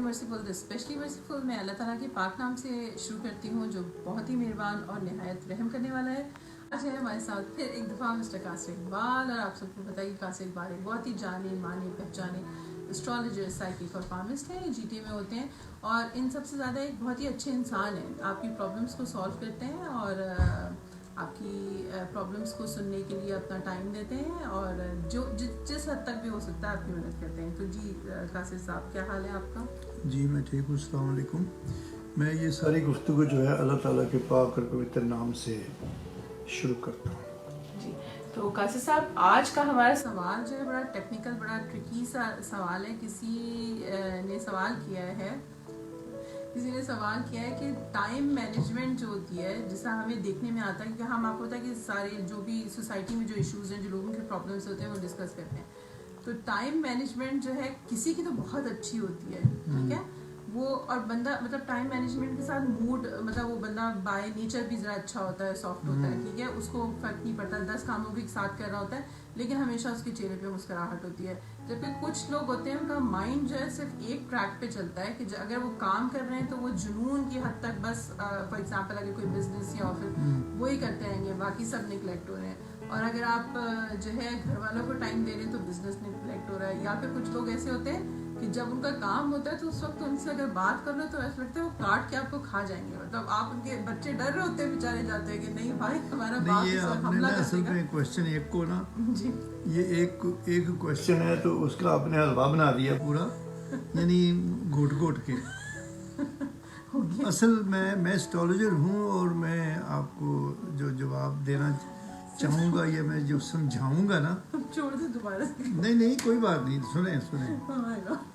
Merciful especially merciful میں اللہ تعالیٰ کے پاک نام سے شروع کرتی ہوں جو بہت ہی مہربان اور نہایت رحم کرنے والا ہے. آج ہے ہمارے ساتھ پھر ایک دفعہ مسٹر قاسر اقبال, اور آپ سب کو پتہ ہے قاسر اقبال ایک بہت ہی جانے مانے پہچانے اسٹرالوجر, سائیکک اور پالمسٹ ہیں. جی ٹی میں ہوتے ہیں اور ان سب سے زیادہ ایک بہت ہی اچھے انسان ہیں. آپ کی پرابلمس کو سالو کرتے ہیں اور آپ کی پرابلمس کو سننے کے لیے اپنا ٹائم دیتے ہیں اور جو جس حد تک بھی ہو سکتا ہے آپ کی مدد کرتے ہیں. تو جی قاسر صاحب کیا حال ہے آپ کا؟ جی میں ٹھیک ہوں. السلام علیکم. میں یہ ساری گفتگو جو ہے اللہ تعالیٰ کے پاک اور پوتر نام سے شروع کرتا ہوں. جی تو قاسر صاحب آج کا ہمارا سوال جو ہے بڑا ٹیکنیکل, بڑا ٹرکی سا سوال ہے. کسی نے سوال کیا ہے کہ ٹائم مینجمنٹ جو ہوتی ہے, جیسا ہمیں دیکھنے میں آتا ہے کہ ہم آپ کو ہوتا ہے کہ سارے جو بھی سوسائٹی میں جو ایشوز ہیں, جو لوگوں کے پرابلمس ہوتے ہیں وہ ڈسکس کرتے ہیں. تو ٹائم مینجمنٹ جو ہے کسی کی تو بہت اچھی ہوتی ہے, ٹھیک ہے وہ, اور بندہ مطلب ٹائم مینجمنٹ کے ساتھ موڈ, مطلب وہ بندہ بائی نیچر بھی ذرا اچھا ہوتا ہے, سافٹ ہوتا ہے, ٹھیک ہے, اس کو فرق نہیں پڑتا, 10 کاموں بھی ایک ساتھ کر رہا ہوتا ہے لیکن ہمیشہ اس کے چہرے پہ مسکراہٹ ہوتی ہے. جبکہ کچھ لوگ ہوتے ہیں ان کا مائنڈ جو ہے صرف ایک ٹریک پہ چلتا ہے کہ اگر وہ کام کر رہے ہیں تو وہ جنون کی حد تک بس, فار ایگزامپل اگر کوئی بزنس یا آفس وہی کرتے رہیں گے, باقی سب نگلیکٹ ہو رہے ہیں. اور اگر آپ جو ہے گھر والوں کو ٹائم دے رہے ہیں تو بزنس نگلیکٹ ہو رہا ہے. یا پھر کچھ لوگ ایسے ہوتے ہیں کہ جب ان کا کام ہوتا ہے تو اس وقت ان سے اگر بات کر لو تو ایسا لگتا ہے وہ کاٹ کے آپ کو کھا جائیں گے. مطلب آپ ان کے بچے ڈر رہے ہوتے ہیں, بیچارے جاتے ہیں کہ نہیں بھائی ہمارا باپ اس وقت حملہ اصل کرے گا. میں کوشچن ایک کو نا, جی یہ ایک کوشچن ہے تو اس کا آپ نے حلوہ بنا دیا پورا, یعنی گھوٹ گھوٹ کے. اصل میں اسٹرالوجر ہوں اور میں آپ کو جو جواب دینا چاہوں گا یا میں جو سمجھاؤں گا نا, چھوڑ دیں دوبارہ. نہیں کوئی بات نہیں,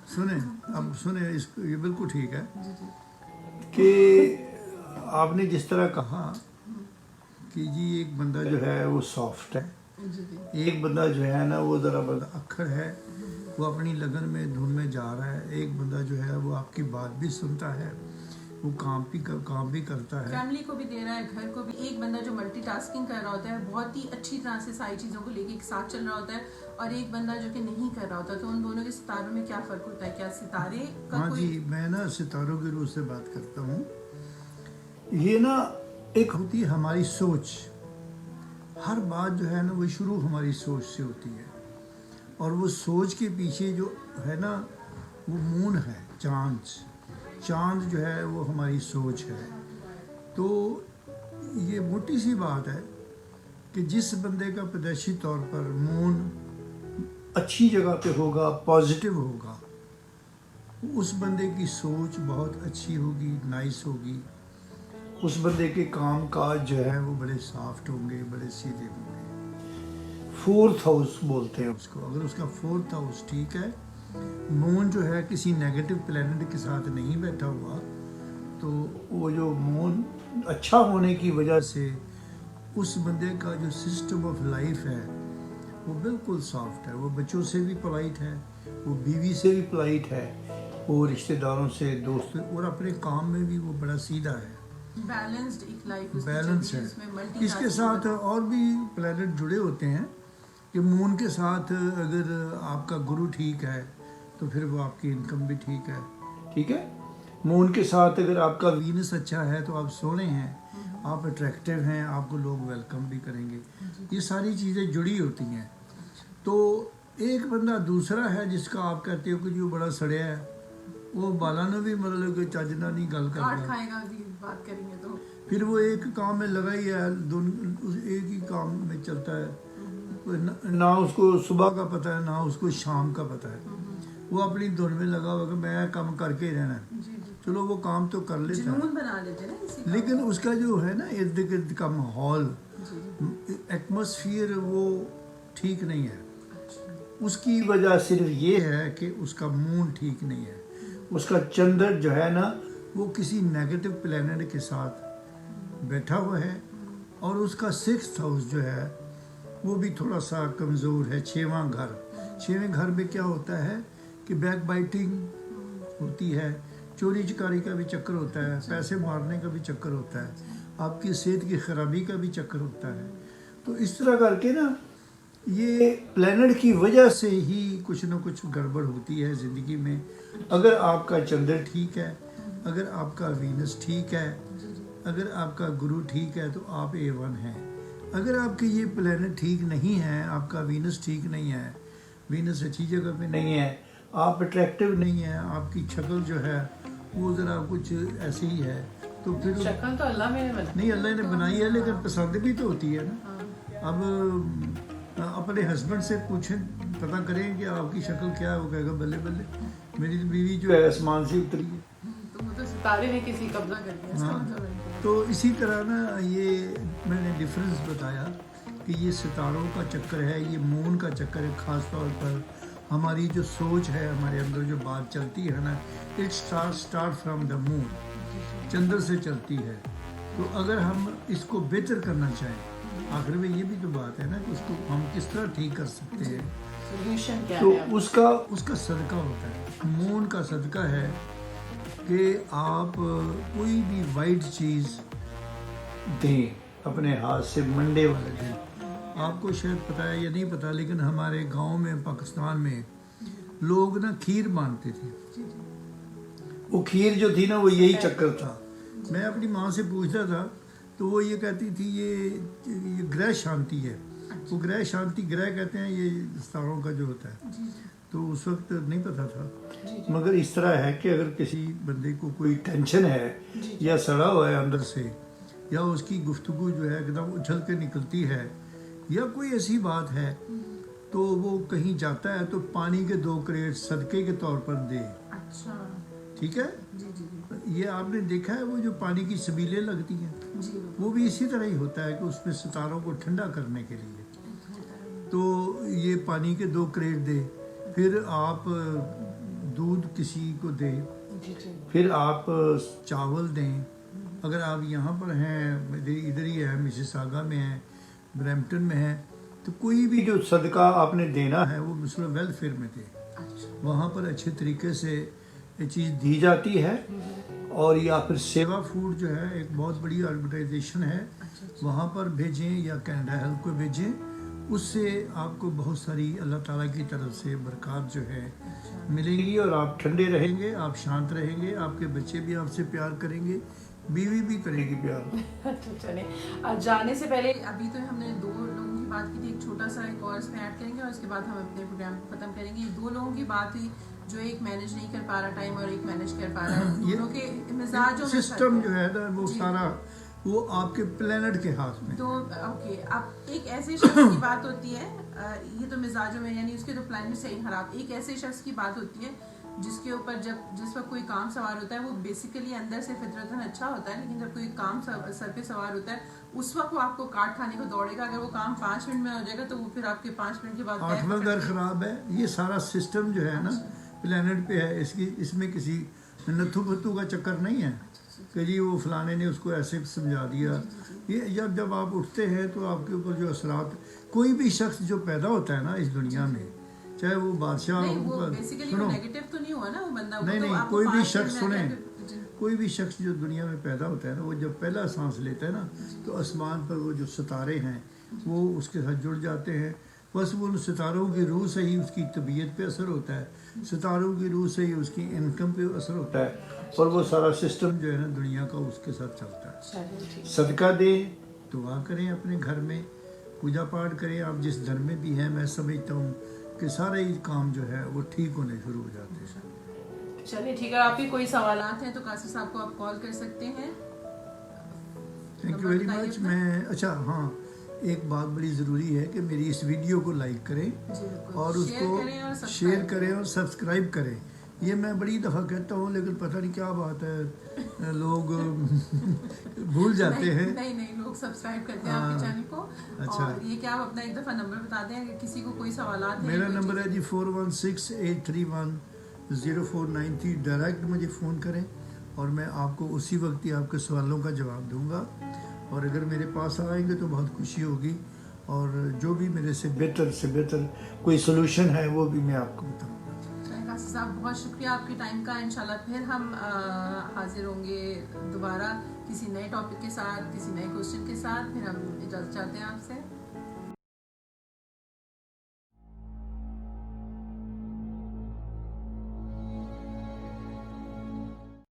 سنیں اب سنیں اس کو, یہ بالکل ٹھیک ہے کہ آپ نے جس طرح کہا کہ جی ایک بندہ جو ہے وہ سافٹ ہے, ایک بندہ جو ہے نا وہ ذرا اکھڑ ہے, وہ اپنی لگن میں دھن میں جا رہا ہے. ایک بندہ جو ہے وہ آپ کی بات بھی سنتا ہے, وہ کام بھی کرتا ہے, فیملی کو بھی دے رہا ہے, گھر کو بھی. ایک بندہ جو ملٹی ٹاسکنگ کر رہا ہوتا ہے, بہت ہی اچھی طرح سے ساری چیزوں کو لے کے ایک ساتھ چل رہا ہوتا ہے, اور ایک بندہ جو کہ نہیں کر رہا ہوتا. تو ان دونوں کے ستاروں میں کیا فرق ہوتا ہے؟ کیا ستارے کا ہاں جی, میں نا ستاروں کی روح سے بات کرتا ہوں. یہ نا ایک ہوتی ہے ہماری سوچ. ہر بات جو ہے نا وہ شروع ہماری سوچ سے ہوتی ہے, اور وہ سوچ کے پیچھے جو ہے نا وہ مون ہے, چاند جو ہے وہ ہماری سوچ ہے. تو یہ موٹی سی بات ہے کہ جس بندے کا پیدائشی طور پر مون اچھی جگہ پہ ہوگا, پازیٹیو ہوگا, اس بندے کی سوچ بہت اچھی ہوگی, نائس ہوگی. اس بندے کے کام کاج جو ہے وہ بڑے سافٹ ہوں گے, بڑے سیدھے ہوں گے. 4th ہاؤس بولتے ہیں اس کو. اگر اس کا 4th ہاؤس ٹھیک ہے, مون جو ہے کسی نیگیٹو پلینٹ کے ساتھ نہیں بیٹھا ہوا, تو وہ جو مون اچھا ہونے کی وجہ سے اس بندے کا جو سسٹم آف لائف ہے وہ بالکل سافٹ ہے. وہ بچوں سے بھی پولائٹ ہے, وہ بیوی سے بھی پولائٹ ہے, اور رشتہ داروں سے, دوستوں, اور اپنے کام میں بھی وہ بڑا سیدھا ہے, بیلنسڈ ایک لائف بیلنس ہے. اس کے ساتھ اور بھی پلینٹ جڑے ہوتے ہیں کہ مون کے ساتھ اگر آپ کا گرو ٹھیک ہے تو پھر وہ آپ کی انکم بھی ٹھیک ہے. مون کے ساتھ اگر آپ کا وینس اچھا ہے تو آپ سونے ہیں, آپ اٹریکٹیو ہیں, آپ کو لوگ ویلکم بھی کریں گے. یہ ساری چیزیں جڑی ہوتی ہیں. تو ایک بندہ دوسرا ہے جس کا آپ کہتے ہو کہ جو بڑا سڑیا ہے, وہ بالا نے بھی مطلب کہ چجنا نہیں گل کرتا, بات کریں گے تو پھر وہ ایک کام میں لگا ہی ہے, ایک ہی کام میں چلتا ہے. نہ اس کو صبح کا پتہ ہے, نہ اس کو شام کا پتہ ہے. وہ اپنی دھن میں لگا ہوا کہ میں کام کر کے رہنا ہے. چلو وہ کام تو کر لیتا ہے, لیکن اس کا جو ہے نا ارد گرد کا ماحول, ایٹماسفیئر, وہ ٹھیک نہیں ہے. اس کی وجہ صرف یہ ہے کہ اس کا مون ٹھیک نہیں ہے. اس کا چندر جو ہے نا وہ کسی نیگیٹو پلینٹ کے ساتھ بیٹھا ہوا ہے, اور اس کا 6th ہاؤس جو ہے وہ بھی تھوڑا سا کمزور ہے. 6واں گھر میں کیا ہوتا ہے کہ بیک بائٹنگ ہوتی ہے, چوری چکاری کا بھی چکر ہوتا ہے, پیسے مارنے کا بھی چکر ہوتا ہے, آپ کی صحت کی خرابی کا بھی چکر ہوتا ہے. تو اس طرح کر کے نا ये प्लैनेट की वजह से ही कुछ ना कुछ गड़बड़ होती है ज़िंदगी में। अगर आपका चंद्र ठीक है, अगर आपका वीनस ठीक है, अगर आपका गुरु ठीक है तो आप A1 हैं। अगर आपके ये प्लैनेट ठीक नहीं है, आपका वीनस ठीक नहीं है, वीनस अच्छी जगह पे नहीं है, आप अट्रैक्टिव नहीं है, आपकी शक्ल जो है वो ज़रा कुछ ऐसे ही है, तो फिर शक्ल तो अल्लाह ने बनाई नहीं, अल्लाह ने बनाई है, लेकिन पसंद भी तो होती है ना। अब अपने हस्बैंड से पूछें, पता करें कि आपकी शक्ल क्या है, वो कहेगा बल्ले बल्ले, मेरी तो बीवी जो है आसमान से उतरी है। तो वो तो सितारे ने किसी कब्जा कर दिया, इसका हाँ, मतलब है। तो इसी तरह ना ये मैंने डिफरेंस बताया कि ये सितारों का चक्कर है, ये मून का चक्कर है। ख़ास तौर पर हमारी जो सोच है, हमारे अंदर जो बात चलती है ना, it start from the moon, चंद्र से चलती है। तो अगर हम इसको बेहतर करना चाहें, आखिर में ये भी तो बात है ना कि उसको हम किस तरह ठीक कर सकते हैं, सोल्यूशन क्या तो है? उसका सदका होता है। मून का सदका है कि आप कोई भी वाइट चीज़ दें अपने हाथ से मंडे वाले दिन। आपको शायद पता है या नहीं पता, लेकिन हमारे गांव में पाकिस्तान में लोग ना खीर मानते थे। वो खीर जो थी ना वो यही चक्कर था। मैं अपनी माँ से पूछता था तो वो ये कहती थी ये ग्रह शांति है। वो ग्रह शांति ग्रह कहते हैं ये सितारों का जो होता है। तो उस वक्त नहीं पता था, मगर इस तरह है कि अगर किसी बंदे को कोई टेंशन है या सड़ा हुआ है अंदर से, या उसकी गुफ्तगू जो है एकदम उछल के निकलती है, या कोई ऐसी बात है, तो वो कहीं जाता है तो पानी के 2 क्रेट सदके के तौर पर दे। अच्छा, ठीक है, जी जी जी ये आपने देखा है वो जो पानी की सबीलें लगती हैं, जी, वो भी इसी तरह ही होता है कि उसमें सितारों को ठंडा करने के लिए। तो ये पानी के 2 क्रेट दे, फिर आप दूध किसी को दें, जी जी, फिर आप चावल दें। अगर आप यहाँ पर हैं, इधर ही है, मिसिसागा में है, ब्रैम्पटन में है, तो कोई भी जो सदका आपने देना है वो मुस्लिम वेलफेयर में दे। अच्छा, वहाँ पर अच्छे तरीके से ये चीज़ दी जाती है। और या फिर सेवा फूड जो है एक बहुत बड़ी ऑर्गेनाइजेशन है, वहाँ पर भेजें या कैनेडा हेल्प को भेजें। उससे आपको बहुत सारी अल्लाह ताला की तरफ से बरकत जो है मिलेंगी, और आप ठंडे रहेंगे, आप शांत रहेंगे, आपके बच्चे भी आपसे प्यार करेंगे, बीवी भी करेगी प्यार। अच्छा चले, आज जाने से पहले अभी तो हमने 2 लोगों की बात की थी, एक छोटा सा एक और इसमें ऐड करेंगे और उसके बाद हम अपने प्रोग्राम को ख़त्म करेंगे। 2 लोगों की बात हुई जो एक मैनेज नहीं कर पा रहा टाइम और एक मैनेज कर पा रहा है। ये दोनों के मिजाजों में सिस्टम फर्क जो है ना वो जी। सारा वो आपके प्लेनेट के हाथ में। तो ओके, अब एक ऐसे शख्स की बात होती है, ये तो मिजाजों में यानी उसके तो प्लान सही खराब। एक ऐसे शख्स की बात होती है जिसके ऊपर जिस वक्त कोई काम सवार होता है, वो बेसिकली अंदर से फितरतन अच्छा होता है, लेकिन जब कोई काम सर पे सवार होता है उस वक्त वो आपको काट खाने को दौड़ेगा। अगर वो काम 5 मिनट में हो जाएगा तो वो फिर आपके 5 मिनट के बाद 8वां घर खराब है। ये सारा सिस्टम जो है ना प्लेनेट पे है, इसमें किसी नथु पत्तू का चक्कर नहीं है कि जी वो फलाने ने उसको ऐसे समझा दिया। ये जब आप उठते हैं तो आपके ऊपर जो असरात, कोई भी शख्स जो पैदा होता है ना इस दुनिया में, चाहे वो बादशाह नहीं, वो हो, बेसिकली सुनो, नेगेटिव तो नहीं हुआ ना वो बंदा। नहीं वो तो नहीं, आपको कोई भी 5 शख्स मिनट में सुने, जी, कोई भी शख्स जो दुनिया में पैदा होता है ना, वो जब पहला सांस लेता है ना तो आसमान पर वो जो सितारे हैं वो उसके साथ जुड़ जाते हैं। बस वो उन सितारों की रूह से ही उसकी तबीयत पे असर होता है, सितारों की रूह से ही उसकी इनकम पे असर होता है, और वो सारा सिस्टम जो है ना दुनिया का उसके साथ चलता है। चलिए ठीक है। सदका दें, दुआ करें, अपने घर में पूजा पाठ करें। आप जिस धर्म में भी हैं, मैं समझता हूँ कि सारे ही काम जो है वो ठीक होने शुरू हो जाते हैं। चलिए ठीक है, आपके कोई सवालात हैं तो कासिर साहब को आप कॉल कर सकते हैं। Thank you very much. मैं अच्छा हाँ, एक बात बड़ी ज़रूरी है कि मेरी इस वीडियो को लाइक करें जी, बिल्कुल। और उसको शेयर करें और सब्सक्राइब करें। ये मैं बड़ी दफ़ा कहता हूँ, लेकिन पता नहीं क्या बात है, लोग भूल जाते हैं। नहीं नहीं, लोग सब्सक्राइब करते हैं आपके चैनल को। अच्छा। और ये क्या आप अपना एक दफ़ा नंबर बता दें अगर किसी को कोई सवालात है। मेरा नंबर है जी 4168310493। डायरेक्ट मुझे फ़ोन करें और मैं आपको उसी वक्त ही आपके सवालों का जवाब दूंगा। और अगर मेरे पास आएंगे तो बहुत खुशी होगी, और जो भी मेरे से बेहतर कोई सोल्यूशन है वो भी मैं आपको बताऊंगा। कासिर साहब बहुत शुक्रिया आपके टाइम का। इंशाल्लाह फिर हम हाजिर होंगे दोबारा किसी नए टॉपिक के साथ, किसी नए क्वेश्चन के साथ। फिर हम इजाज़त चाहते हैं आपसे।